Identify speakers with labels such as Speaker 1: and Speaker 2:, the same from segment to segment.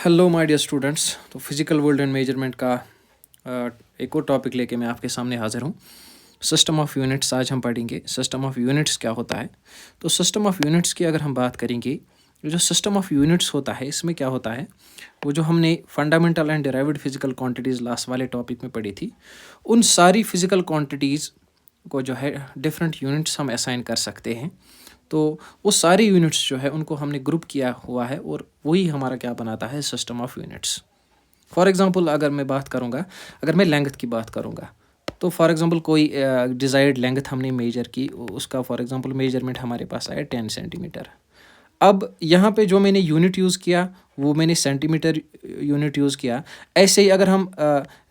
Speaker 1: Hello my dear students. तो physical world and measurement का एक और टॉपिक लेके मैं आपके सामने हाज़िर हूँ। सिस्टम ऑफ यूनिट्स आज हम पढ़ेंगे। सिस्टम ऑफ यूनिट्स क्या होता है? तो सिस्टम ऑफ यूनिट्स की अगर हम बात करेंगे, जो सिस्टम ऑफ यूनिट्स होता है इसमें क्या होता है, वो जो हमने fundamental and derived physical quantities last वाले टॉपिक में पढ़ी थी, उन सारी फिजिकल क्वांटिटीज़ को जो है डिफरेंट यूनिट्स हम असाइन कर सकते हैं। तो वो सारे यूनिट्स जो है उनको हमने ग्रुप किया हुआ है और वही हमारा क्या बनाता है, system of units. For example अगर मैं बात करूँगा, अगर मैं लेंथ की बात करूँगा, तो फॉर एग्जांपल कोई डिज़ायर्ड लेंथ हमने मेजर की, उसका फॉर एग्जांपल मेजरमेंट हमारे पास आया 10 सेंटीमीटर। अब यहाँ पे जो मैंने यूनिट यूज़ किया वो मैंने सेंटीमीटर यूनिट यूज़ किया। ऐसे ही अगर हम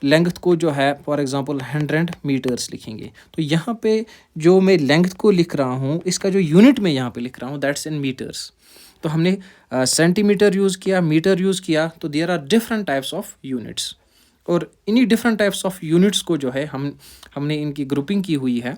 Speaker 1: लेंथ को जो है फॉर एग्जांपल 100 मीटर्स लिखेंगे, तो यहाँ पे जो मैं लेंथ को लिख रहा हूँ इसका जो यूनिट मैं यहाँ पे लिख रहा हूँ दैट्स इन मीटर्स। तो हमने सेंटीमीटर यूज़ किया, मीटर यूज़ किया, तो there are different types of units. और इन्हीं डिफरेंट टाइप्स ऑफ यूनिट्स को जो है हमने इनकी ग्रुपिंग की हुई है,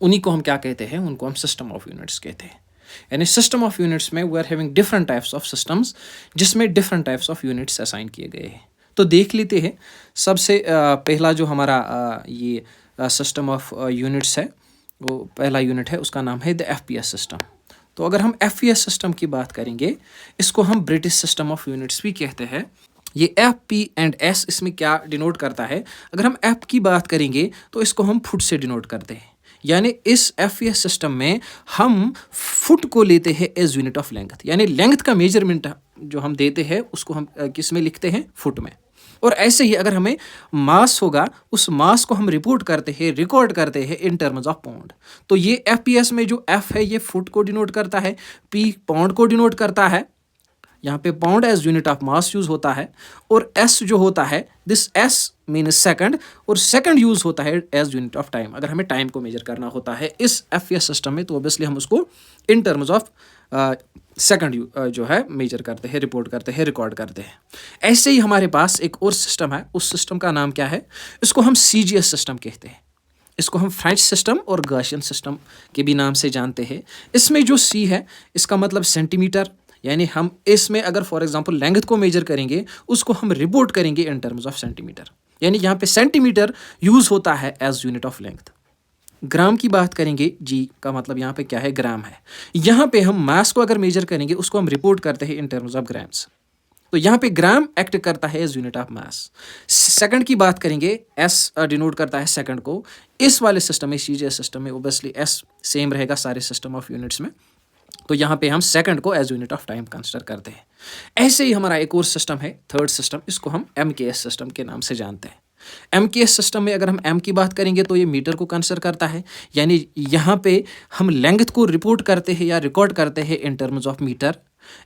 Speaker 1: उन्हीं को हम क्या कहते हैं, उनको हम सिस्टम ऑफ यूनिट्स कहते हैं। यानी सिस्टम ऑफ यूनिट्स में we are having different types of systems, जिसमें different types of units assign किए गए हैं। तो देख लेते हैं। सबसे पहला जो हमारा ये सिस्टम ऑफ यूनिट्स है, वो पहला यूनिट है, उसका नाम है द एफपीएस सिस्टम। तो अगर हम एफपीएस सिस्टम की बात करेंगे, इसको हम ब्रिटिश सिस्टम ऑफ यूनिट्स भी कहते हैं। ये एफ पी एंड एस इसमें क्या डिनोट करता है, अगर हम एफ की बात करेंगे तो इसको हम फुट से डिनोट करते हैं। यानी इस एफपीएस सिस्टम में हम फुट को लेते हैं एज यूनिट ऑफ लेंथ, यानी लेंथ का मेजरमेंट जो हम देते हैं उसको हम किस में लिखते हैं, फुट में। और ऐसे ही अगर हमें मास होगा, उस मास को हम रिपोर्ट करते हैं, रिकॉर्ड करते हैं इन टर्म्स ऑफ पाउंड। तो ये एफपीएस में जो एफ है ये फुट को डिनोट करता है, पी पाउंड को डिनोट करता है, यहाँ पे pound as unit of mass use होता है, और एस जो होता है, दिस एस मीन्स सेकंड, और सेकंड यूज होता है एज यूनिट ऑफ टाइम। अगर हमें टाइम को मेजर करना होता है इस एफपीएस सिस्टम में, तो ऑब्वियसली हम उसको इन टर्म्स ऑफ सेकंड जो है मेजर करते हैं, रिपोर्ट करते हैं, रिकॉर्ड करते हैं। ऐसे ही हमारे पास एक और सिस्टम है, उस सिस्टम का नाम क्या है, इसको हम सीजीएस सिस्टम कहते हैं। इसको हम फ्रेंच सिस्टम और गॉसियन सिस्टम के भी नाम से जानते हैं। इसमें जो सी है इसका मतलब सेंटीमीटर, यानी हम इसमें अगर फॉर एग्जांपल लेंथ को मेजर करेंगे उसको हम रिपोर्ट करेंगे इन टर्म्स ऑफ सेंटीमीटर, यानी यहाँ पे सेंटीमीटर यूज होता है एज यूनिट ऑफ लेंथ। ग्राम की बात करेंगे, जी का मतलब यहाँ पे क्या है, ग्राम है। यहाँ पे हम मास को अगर मेजर करेंगे उसको हम रिपोर्ट करते हैं इन टर्म्स ऑफ ग्राम्स। तो यहाँ पे ग्राम एक्ट करता है as unit of mass. Second की बात करेंगे, एस डिनोट करता है सेकंड को। इस वाले सिस्टम में, सीजीएस सिस्टम में, ओबियसली एस सेम रहेगा सारे सिस्टम ऑफ यूनिट्स में। तो यहाँ पे हम सेकंड को as unit of time consider करते हैं। ऐसे ही हमारा एक और सिस्टम है, थर्ड सिस्टम, इसको हम एमकेएस सिस्टम के नाम से जानते हैं। एमकेएस सिस्टम में अगर हम एम की बात करेंगे तो ये मीटर को कंसिडर करता है, यानी यहाँ पे हम लेंथ को रिपोर्ट करते हैं या रिकॉर्ड करते हैं इन टर्म्स ऑफ मीटर।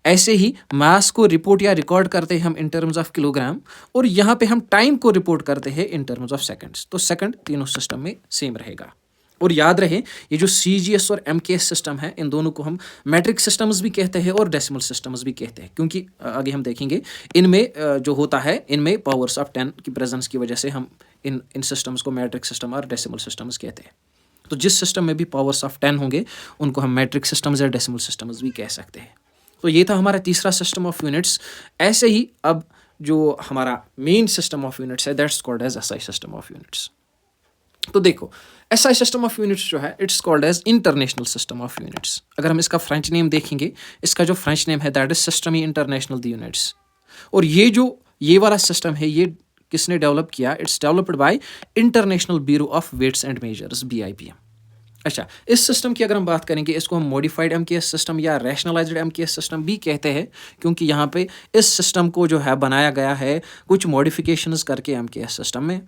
Speaker 1: ऐसे ही मास को रिपोर्ट या रिकॉर्ड करते हैं हम इन टर्म्स ऑफ किलोग्राम, और यहाँ पे हम टाइम को रिपोर्ट करते हैं इन टर्म्स ऑफ सेकंड्स। तो सेकंड तीनों सिस्टम में सेम रहेगा। और याद रहे, ये जो सीजीएस और एमकेएस सिस्टम है, इन दोनों को हम मैट्रिक सिस्टम्स भी कहते हैं और डेसिमल सिस्टम्स भी कहते हैं, क्योंकि आगे हम देखेंगे इनमें जो होता है, इनमें पावर्स ऑफ 10 की प्रेजेंस की वजह से हम इन सिस्टम्स को मैट्रिक सिस्टम और डेसिमल सिस्टम्स कहते हैं। तो जिस सिस्टम में भी पावर्स ऑफ 10 होंगे उनको हम मैट्रिक सिस्टम्स या डेसिमल सिस्टम्स भी कह सकते हैं। तो ये था हमारा तीसरा सिस्टम ऑफ यूनिट्स। ऐसे ही अब जो हमारा मेन सिस्टम ऑफ यूनिट्स है, that's called as SI system of units. तो देखो, एसआई सिस्टम ऑफ यूनिट्स जो है, it's called as international system of units. अगर हम इसका फ्रेंच नेम देखेंगे, इसका जो फ्रेंच नेम है that is system international de units. और ये वाला सिस्टम है, ये किसने डेवलप किया, it's developed by International Bureau of Weights and Measures, BIPM। अच्छा, इस सिस्टम की अगर हम बात करेंगे, इसको हम मॉडिफाइड एमकेएस सिस्टम या रैशनलाइज्ड एमकेएस सिस्टम भी कहते हैं, क्योंकि यहाँ पे इस सिस्टम को जो है बनाया गया है कुछ मॉडिफिकेशंस करके एमकेएस सिस्टम में।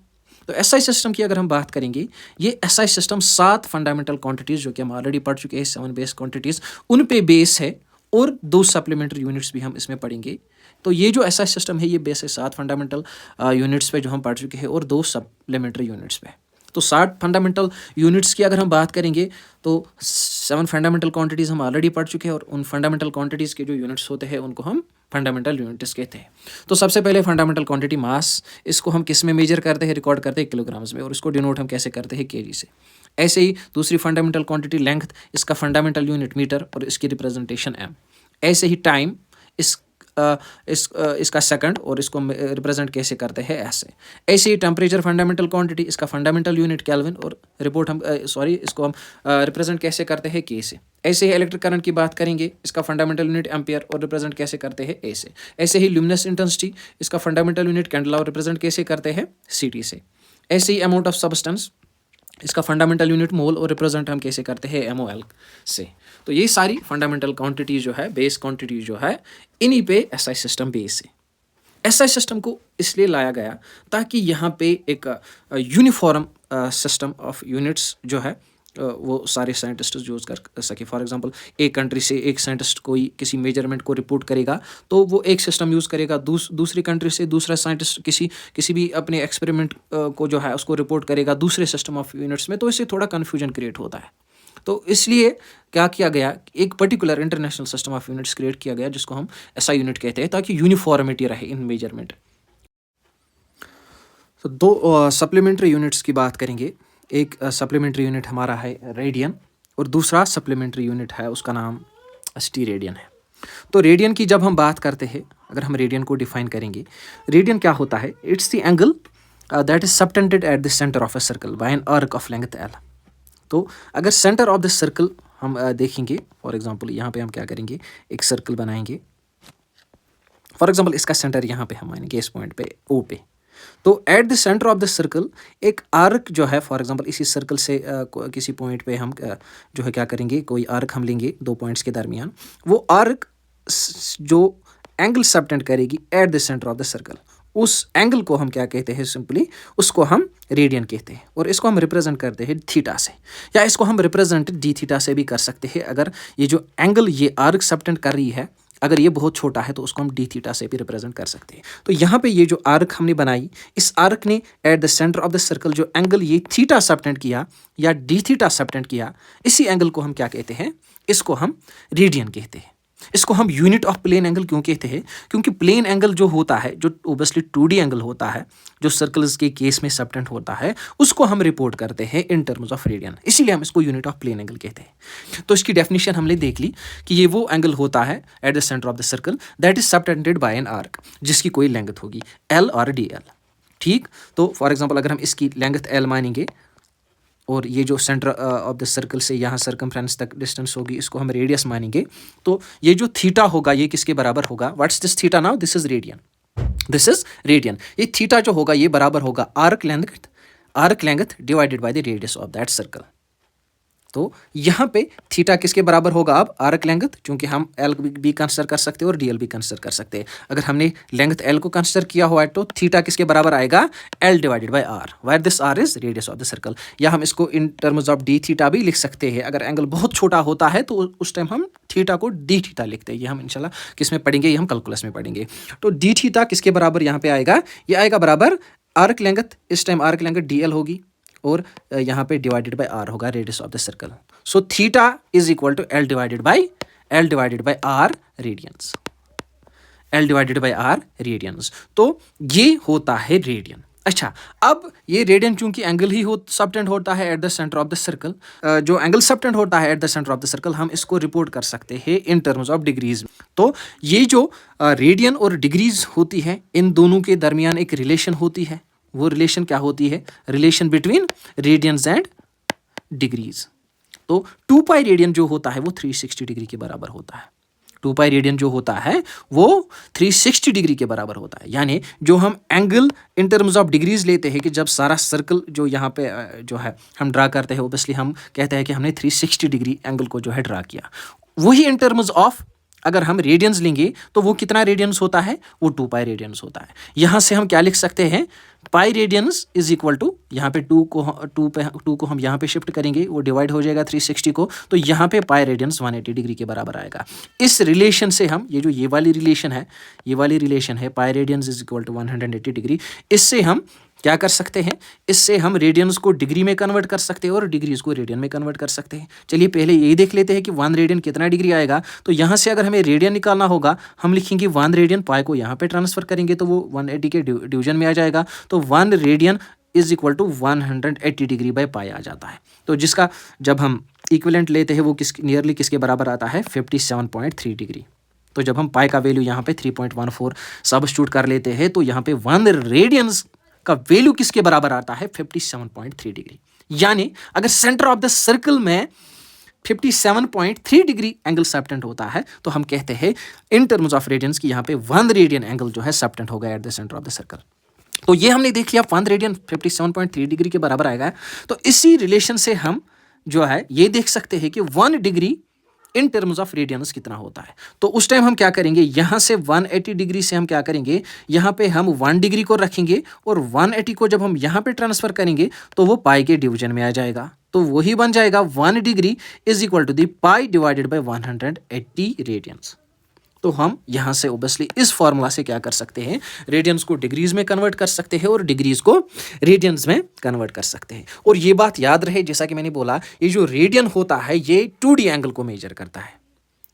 Speaker 1: तो एसआई सिस्टम की अगर हम बात करेंगे, ये एसआई सिस्टम 7 फंडामेंटल क्वांटिटीज़ जो कि हम ऑलरेडी पढ़ चुके हैं, 7 बेस क्वांटिटीज़, उन पे बेस है, और 2 सप्लीमेंट्री यूनिट्स भी हम इसमें पढ़ेंगे। तो ये जो एसआई सिस्टम है ये बेस है 7 फंडामेंटल यूनिट्स पे जो हम पढ़ चुके हैं, और 2 सप्लीमेंट्री यूनिट्स पे। तो 7 फंडामेंटल यूनिट्स की अगर हम बात करेंगे तो 7 फंडामेंटल क्वांटिटीज़ हम ऑलरेडी पढ़ चुके हैं, और उन फंडामेंटल क्वांटिटीज़ के जो यूनिट्स होते हैं उनको हम फंडामेंटल यूनिट्स कहते हैं। तो सबसे पहले फंडामेंटल क्वांटिटी मास, इसको हम किस में मेजर करते हैं, रिकॉर्ड करते हैं किलोग्राम्स में, और इसको डिनोट हम कैसे करते हैं, केजी से। ऐसे ही दूसरी फंडामेंटल क्वांटिटी लेंथ, इसका फंडामेंटल यूनिट मीटर और इसकी रिप्रेजेंटेशन एम। ऐसे ही टाइम, इस इसका सेकंड और इसको रिप्रेजेंट कैसे करते हैं ऐसे ही टेम्परेचर फंडामेंटल क्वांटिटी, इसका फंडामेंटल यूनिट केल्विन और रिपोर्ट हम इसको हम रिप्रेजेंट कैसे करते हैं के से। ऐसे ही इलेक्ट्रिक करंट की बात करेंगे, इसका फंडामेंटल यूनिट एम्पियर और रिप्रेजेंट कैसे करते हैं ए से। ऐसे ही ल्यूमिनस इंटेंसिटी, इसका फंडामेंटल यूनिट कैंडला और रिप्रेजेंट कैसे करते हैं सी से। ऐसे ही अमाउंट ऑफ सब्सटेंस, इसका फंडामेंटल यूनिट मोल और रिप्रेजेंट हम कैसे करते हैं MOL से। तो ये सारी फंडामेंटल क्वांटिटी जो है, बेस क्वांटिटी जो है, इन्हीं पे SI सिस्टम बेस है। SI सिस्टम को इसलिए लाया गया ताकि यहाँ पे एक यूनिफॉर्म सिस्टम ऑफ यूनिट्स जो है वो सारे साइंटिस्ट यूज़ कर सके। फॉर एग्जांपल एक कंट्री से एक साइंटिस्ट कोई किसी मेजरमेंट को रिपोर्ट करेगा तो वो एक सिस्टम यूज़ करेगा, दूसरी कंट्री से दूसरा साइंटिस्ट किसी भी अपने एक्सपेरिमेंट को जो है उसको रिपोर्ट करेगा दूसरे सिस्टम ऑफ यूनिट्स में, तो इससे थोड़ा कन्फ्यूजन क्रिएट होता है। तो इसलिए क्या किया गया, एक particular international system of units create किया गया जिसको हम SI यूनिट कहते हैं, ताकि यूनिफॉर्मिटी रहे इन मेजरमेंट। तो दो सप्लीमेंट्री यूनिट्स की बात करेंगे। एक सप्लीमेंट्री यूनिट हमारा है रेडियन और दूसरा सप्लीमेंट्री यूनिट है उसका नाम स्टीरेडियन है। तो रेडियन की जब हम बात करते हैं, अगर हम रेडियन को डिफाइन करेंगे, रेडियन क्या होता है, it's the angle that is subtended at the centre of a circle by an arc of length L। तो अगर सेंटर ऑफ द सर्कल हम देखेंगे, फॉर एग्जांपल यहाँ पे हम क्या करेंगे, एक सर्कल बनाएंगे। फॉर एग्जांपल इसका सेंटर यहाँ पे हम मानेंगे इस पॉइंट पे O पे। तो eight the centre of the circle एक आर्क जो है, फॉर एग्जांपल इसी सर्कल से किसी पॉइंट पे हम जो है क्या करेंगे, कोई आर्क हम लेंगे दो पॉइंट्स के दरमियान। वो आर्क जो एंगल सबटेंड करेगी eight the centre of the circle, उस एंगल को हम क्या कहते हैं, सिंपली उसको हम रेडियन कहते हैं। और इसको हम रिप्रेजेंट करते हैं थीटा से, या इसको हम रिप्रेजेंट डी थीटा से भी कर सकते हैं। अगर ये जो एंगल ये आर्क सबटेंड कर रही है, अगर ये बहुत छोटा है तो उसको हम डी थीटा से भी रिप्रेजेंट कर सकते हैं। तो यहाँ पे ये जो आर्क हमने बनाई, इस आर्क ने eight the centre of the circle जो एंगल ये थीटा सबटेंड किया या डी थीटा सबटेंड किया, इसी एंगल को हम क्या कहते हैं, इसको हम रेडियन कहते हैं। इसको हम यूनिट ऑफ प्लेन एंगल क्यों कहते हैं, क्योंकि प्लेन एंगल जो होता है, जो ओबियसली 2D एंगल होता है, जो सर्कल्स के केस में सबटेंड होता है, उसको हम रिपोर्ट करते हैं इन टर्म्स ऑफ रेडियन, इसीलिए हम इसको यूनिट ऑफ प्लेन एंगल कहते हैं। तो इसकी डेफिनेशन हमने देख ली कि ये वो एंगल होता है eight the centre of the circle that is subtended bye an arc, जिसकी कोई लेंथ होगी L और DL। ठीक, तो फॉर एग्जाम्पल अगर हम इसकी लेंथ L मानेंगे और ये जो सेंटर ऑफ द सर्कल से यहाँ सर्कमफ्रेंस तक डिस्टेंस होगी, इसको हम रेडियस मानेंगे, तो ये जो थीटा होगा ये किसके बराबर होगा, what's this theta now, this is radian, this is radian. ये थीटा जो होगा ये बराबर होगा arc length divided by the radius of that circle. तो यहाँ पे थीटा किसके बराबर होगा, अब आर्क लेंथ, क्योंकि हम L भी कंसिडर कर सकते हैं और DL भी कंसिडर कर सकते हैं। अगर हमने लेंथ L को कंसिडर किया हुआ है तो थीटा किसके बराबर आएगा, L divided by R, where this R is radius of the circle. या हम इसको in terms of d theta भी लिख सकते हैं। अगर एंगल बहुत छोटा होता है तो उस टाइम हम थीटा को डी थीटा लिखते हैं। ये हम इंशाल्लाह किस में पढ़ेंगे, ये हम कैलकुलस में पढ़ेंगे। तो डी थीटा किसके बराबर यहाँ पे आएगा, ये आएगा बराबर आर्क लेंथ, इस टाइम आर्क लेंथ DL होगी और यहाँ पे डिवाइडेड बाय R होगा radius of the circle. So theta is equal to L divided by R radians, L divided by R radians. तो ये होता है रेडियन। अच्छा, अब ये रेडियन चूंकि एंगल ही सबटेंड होता है eight the centre of the circle, जो एंगल सबटेंड होता है eight the centre of the circle, हम इसको रिपोर्ट कर सकते हैं इन टर्म्स ऑफ डिग्रीज। तो ये जो रेडियन और डिग्रीज होती है, इन दोनों के दरमियान एक रिलेशन होती है। वो रिलेशन क्या होती है, relation between radians and degrees. तो 2 पाई रेडियन जो होता है वो 360 डिग्री के बराबर होता है। 2 पाई रेडियन जो होता है वो 360 डिग्री के बराबर होता है। यानी जो हम angle in terms of degrees लेते हैं कि जब सारा सर्कल जो यहाँ पे जो है हम ड्रा करते हैं, ओबियसली हम कहते हैं कि हमने 360 डिग्री एंगल को जो है ड्रा किया, वही इन टर्म्स ऑफ अगर हम रेडियंस लेंगे तो वो कितना रेडियंस होता है, वो 2 पाई रेडियंस होता है। यहाँ से हम क्या लिख सकते हैं, pi radians is equal to, यहाँ पे 2 को हम यहाँ पे शिफ्ट करेंगे, वो डिवाइड हो जाएगा 360 को, तो यहाँ पे पाई रेडियंस 180 डिग्री के बराबर आएगा। इस रिलेशन से हम ये वाली रिलेशन है pi radians is equal to 180 degree, इससे हम क्या कर सकते हैं, इससे हम रेडियंस को डिग्री में कन्वर्ट कर सकते हैं और डिग्रीज को रेडियन में कन्वर्ट कर सकते हैं। चलिए पहले यही देख लेते हैं कि 1 रेडियन कितना डिग्री आएगा। तो यहाँ से अगर हमें रेडियन निकालना होगा, हम लिखेंगे 1 रेडियन, पाई को यहाँ पे ट्रांसफर करेंगे तो वो 180 के डिवीजन में आ जाएगा। तो 1 radian is equal to 180 degree by pi आ जाता है। तो जिसका जब हम इक्विवेलेंट लेते हैं वो नियरली किसके बराबर आता है, 57.3 डिग्री। तो जब हम पाई का वैल्यू यहाँ पे 3.14 सब्स्टिट्यूट कर लेते हैं तो यहाँ पे 1 रेडियंस का वैल्यू किसके बराबर आता है 57.3 डिग्री। यानी अगर सेंटर ऑफ द सर्कल में 57.3 डिग्री एंगल सबटेंड होता है तो हम कहते हैं इन टर्म्स ऑफ रेडियंस की यहाँ पे 1 रेडियन एंगल जो है सबटेंड होगा eight the centre of the circle. तो ये हमने देख लिया 1 रेडियन 57.3 डिग्री के बराबर आएगा। तो इसी रिलेशन से हम जो है ये देख सकते हैं कि 1 degree in terms of radians कितना होता है। तो उस टाइम हम क्या करेंगे, यहाँ से 180 डिग्री से हम क्या करेंगे, यहाँ पे हम 1 डिग्री को रखेंगे और 180 को जब हम यहाँ पे ट्रांसफर करेंगे तो वो पाई के डिवीजन में आ जाएगा। तो वही बन जाएगा 1 degree is equal to the pi divided by 180 radians. तो हम यहाँ से ओबियसली इस फॉर्मूला से क्या कर सकते हैं, रेडियंस को डिग्रीज में कन्वर्ट कर सकते हैं और डिग्रीज को रेडियंस में कन्वर्ट कर सकते हैं। और ये बात याद रहे, जैसा कि मैंने बोला, ये जो रेडियन होता है ये 2D एंगल को मेजर करता है।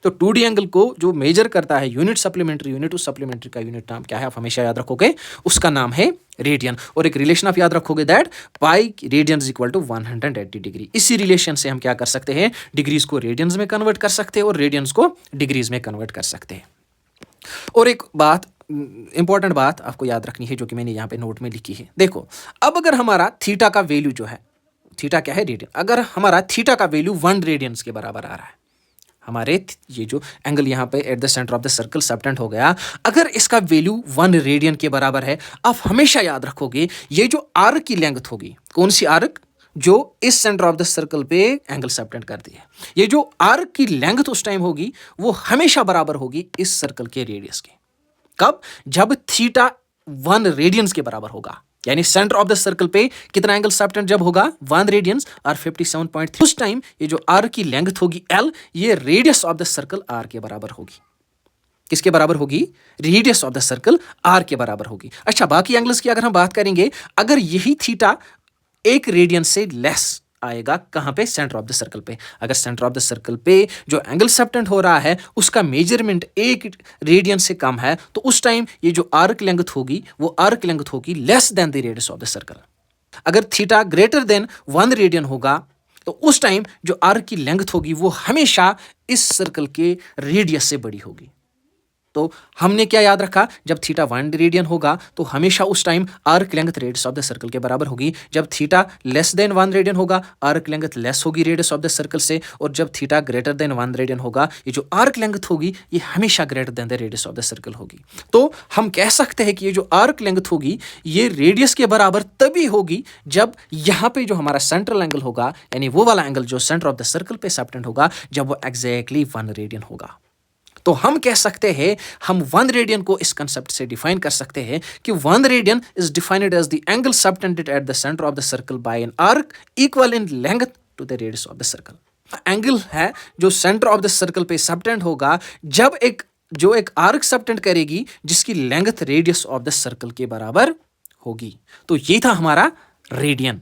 Speaker 1: तो 2D एंगल को जो मेजर करता है यूनिट सप्लीमेंट्री यूनिट, उस सप्लीमेंट्री का यूनिट नाम क्या है आप हमेशा याद रखोगे, उसका नाम है रेडियन। और एक रिलेशन आप याद रखोगे that pi radian is equal to 180 degree. इसी रिलेशन से हम क्या कर सकते हैं, डिग्रीज को रेडियंस में कन्वर्ट कर सकते हैं और रेडियंस को डिग्रीज में कन्वर्ट कर सकते हैं। और एक बात, इंपॉर्टेंट बात आपको याद रखनी है जो कि मैंने यहाँ पे नोट में लिखी है। देखो, अब अगर हमारा थीटा का वैल्यू जो है, थीटा क्या है रेडियन, अगर हमारा थीटा का वैल्यू 1 रेडियंस के बराबर आ रहा है, हमारे ये जो एंगल यहाँ पे eight the centre of the circle subtend हो गया, अगर इसका वैल्यू 1 रेडियन के बराबर है, आप हमेशा याद रखोगे ये जो आर्क की लेंथ होगी, कौन सी आर्क, जो इस सेंटर ऑफ द सर्कल पे एंगल सबटेंड करती है, ये जो आर्क की लेंथ उस टाइम होगी वो हमेशा बराबर होगी इस सर्कल के रेडियस के। कब, जब थीटा 1 रेडियंस के बराबर होगा, यानी सेंटर ऑफ द सर्कल पे कितना एंगल सबटेंड जब होगा 1 रेडियंस और 57.3, उस टाइम ये जो आर्क की लेंथ होगी L, ये radius of the circle R के बराबर होगी। किसके बराबर होगी, radius of the circle R के बराबर होगी। अच्छा, बाकी एंगल्स की अगर हम बात करेंगे, अगर यही थीटा 1 रेडियन से लेस आएगा, कहां पे, सेंटर ऑफ द सर्कल पे, अगर सेंटर ऑफ द सर्कल पे जो एंगल सबटेंड हो रहा है उसका मेजरमेंट 1 रेडियन से कम है, तो उस टाइम ये जो आर्क लेंथ होगी वो आर्क लेंथ होगी less than the radius of the circle. अगर थीटा ग्रेटर देन 1 रेडियन होगा तो उस टाइम जो आर्क की लेंथ होगी वो हमेशा इस सर्कल के रेडियस से बड़ी होगी। तो हमने क्या याद रखा, जब थीटा 1 रेडियन होगा तो हमेशा उस time arc length radius of the circle के बराबर होगी। जब थीटा लेस देन 1 रेडियन होगा आर्क लेंथ लेस होगी रेडियस ऑफ द सर्कल से, और जब थीटा ग्रेटर देन 1 रेडियन होगा ये जो आर्क लेंथ होगी ये हमेशा greater than the radius of the circle होगी। तो हम कह सकते हैं कि ये जो आर्क लेंथ होगी ये रेडियस के बराबर तभी होगी जब यहाँ पे जो हमारा सेंट्रल एंगल होगा, यानी वो वाला एंगल जो सेंटर ऑफ द सर्कल पे सबटेंड होगा, जब वो एग्जैक्टली 1 रेडियन होगा। तो हम कह सकते हैं, हम 1 रेडियन को इस कंसेप्ट से डिफाइन कर सकते हैं कि 1 radian is defined as the angle subtended at the centre of the circle by an arc equal in length to the radius of the circle. Angle है जो सेंटर ऑफ द सर्कल पे subtend होगा जब एक arc subtend करेगी जिसकी length radius of the circle के बराबर होगी। तो ये था हमारा रेडियन।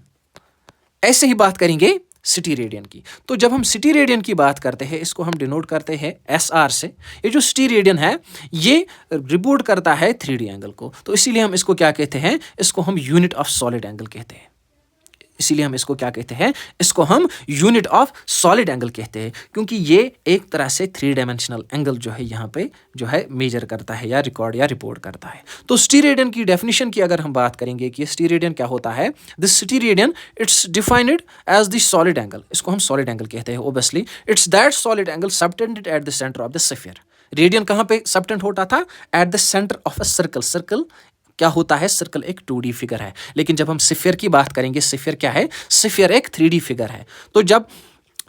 Speaker 1: ऐसे ही बात करेंगे सिटी रेडियन की। तो जब हम सिटी रेडियन की बात करते हैं, इसको हम डिनोट करते हैं SR से। ये जो सिटी रेडियन है ये रिपोर्ट करता है 3D एंगल को, तो इसीलिए हम इसको क्या कहते हैं, इसको हम यूनिट ऑफ सॉलिड एंगल कहते हैं। इसीलिए हम इसको क्या कहते हैं, इसको हम यूनिट ऑफ सॉलिड एंगल कहते हैं, क्योंकि ये एक तरह से 3 डायमेंशनल एंगल जो है यहाँ पे जो है मेजर करता है या रिकॉर्ड या रिपोर्ट करता है। तो सिटी रेडियन की डेफिनेशन की अगर हम बात करेंगे कि सिटी रेडियन क्या होता है, this steradian it's defined as the solid angle, इसको हम सॉलिड एंगल कहते हैं। Obviously it's that solid angle subtended at the centre of the sphere. Radian कहाँ पे सबटेंड होता था, at the centre of a circle. Circle क्या होता है, सर्कल एक 2D फिगर है, लेकिन जब हम स्फीयर की बात करेंगे, स्फीयर क्या है, स्फीयर एक 3D फिगर है। तो जब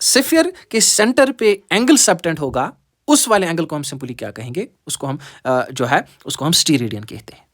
Speaker 1: स्फीयर के सेंटर पे एंगल सबटेंड होगा, उस वाले एंगल को हम सिंपली क्या कहेंगे, उसको हम उसको हम सिटी रेडियन कहते हैं।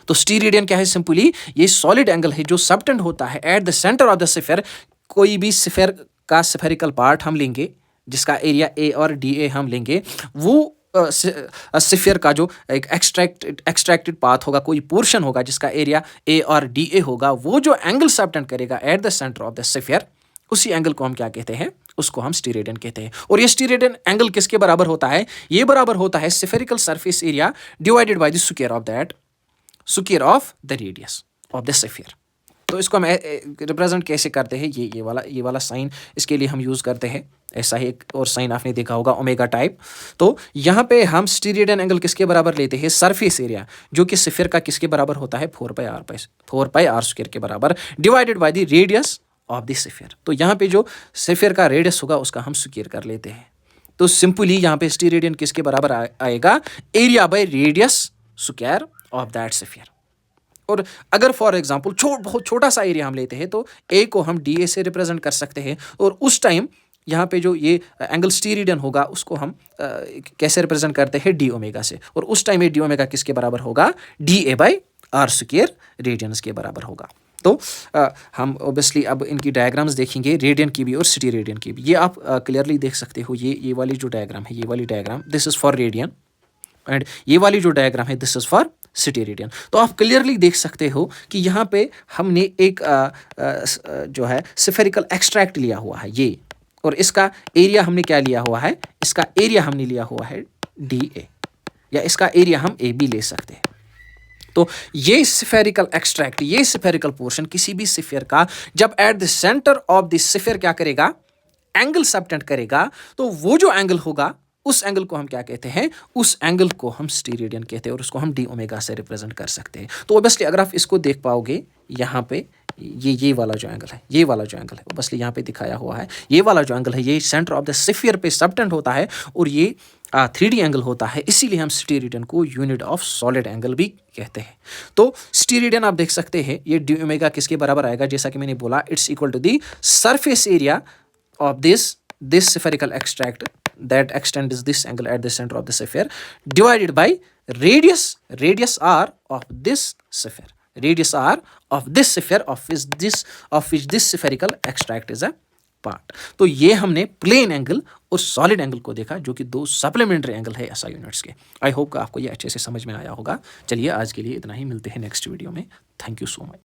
Speaker 1: तो सिटी रेडियन क्या है, सिंपली ये सॉलिड एंगल है जो सबटेंड होता है eight the centre of the sphere. कोई भी स्फीयर का स्फेरिकल पार्ट हम लेंगे जिसका एरिया A और DA हम लेंगे, वो स्फीयर का जो एक एक्सट्रैक्टेड पाथ होगा, कोई पोर्शन होगा जिसका एरिया A और DA होगा, वो जो एंगल सबटेंड करेगा eight the centre of the sphere, उसी एंगल को हम क्या कहते हैं, उसको हम सिटी रेडियन कहते हैं। और ये सिटी रेडियन एंगल किसके बराबर होता है, ये बराबर होता है spherical surface area divided by the square of the radius of the sphere. तो इसको हम रिप्रेजेंट कैसे करते हैं, ये वाला साइन इसके लिए हम यूज़ करते हैं। ऐसा ही एक और साइन आपने देखा होगा, ओमेगा टाइप। तो यहाँ पे हम स्टीरियन एंगल किसके बराबर लेते हैं, सरफेस एरिया, जो कि सिफर का किसके बराबर होता है, 4 पाई r² के बराबर, divided by the radius of the sphere. तो यहाँ पे जो सिफर का रेडियस होगा उसका हम स्क्वायर कर लेते हैं। तो सिंपली यहाँ पे स्टीरियन किसके बराबर आएगा, area by radius square of that sphere. और अगर फॉर एग्जांपल बहुत छोटा सा एरिया हम लेते हैं तो ए को हम डी ए से रिप्रेजेंट कर सकते हैं, और उस टाइम यहाँ पे जो ये एंगल स्टीरियन होगा उसको हम कैसे रिप्रेजेंट करते हैं, डी ओमेगा से, और उस टाइम ये डी ओमेगा किसके बराबर होगा, d A by R square radians के बराबर होगा। तो हम ऑब्वियसली अब इनकी डायग्राम्स देखेंगे, रेडियन की भी और सिटी रेडियन की भी। ये आप क्लियरली देख सकते हो, ये वाली जो डायग्राम है, ये वाली diagram, this is for radian, and ये वाली जो डायग्राम है this is for city radian. तो आप क्लियरली देख सकते हो कि यहाँ पे हमने एक जो है स्फेरिकल एक्सट्रैक्ट लिया हुआ है ये, और इसका एरिया हमने क्या लिया हुआ है, इसका एरिया हमने लिया हुआ है डी ए, या इसका एरिया हम ए बी ले सकते हैं। तो ये स्फेरिकल एक्सट्रैक्ट, ये स्फेरिकल पोर्शन किसी भी स्फीयर का जब eight the centre of the sphere क्या करेगा, एंगल सबटेंड करेगा, तो वो जो एंगल होगा उस एंगल को हम क्या कहते हैं, उस एंगल को हम स्टीरियन कहते हैं, और उसको हम डी ओमेगा से रिप्रेजेंट कर सकते हैं। तो ऑब्वियसली अगर आप इसको देख पाओगे यहाँ पे, ये वाला जो एंगल है, ये वाला जो एंगल है ऑब्वियसली यहाँ पे दिखाया हुआ है, ये वाला जो एंगल है ये सेंटर ऑफ द स्फीयर पे सबटेंड होता है, और ये 3D एंगल होता है, इसीलिए हम स्टीरियन को यूनिट ऑफ सॉलिड एंगल भी कहते हैं। तो स्टीरियन आप देख सकते हैं, ये डी ओमेगा किसके बराबर आएगा, जैसा कि मैंने बोला, it's equal to the surface area of this spherical extract that extends this angle at the center of the sphere divided by radius r of this sphere, radius r of this sphere of which this spherical extract is a part। तो ये हमने plane angle और solid angle को देखा, जो कि दो supplementary angle है SI यूनिट्स के। आई होप कि आपको ये अच्छे से समझ में आया होगा। चलिए आज के लिए इतना ही, मिलते हैं नेक्स्ट वीडियो में। Thank you so much.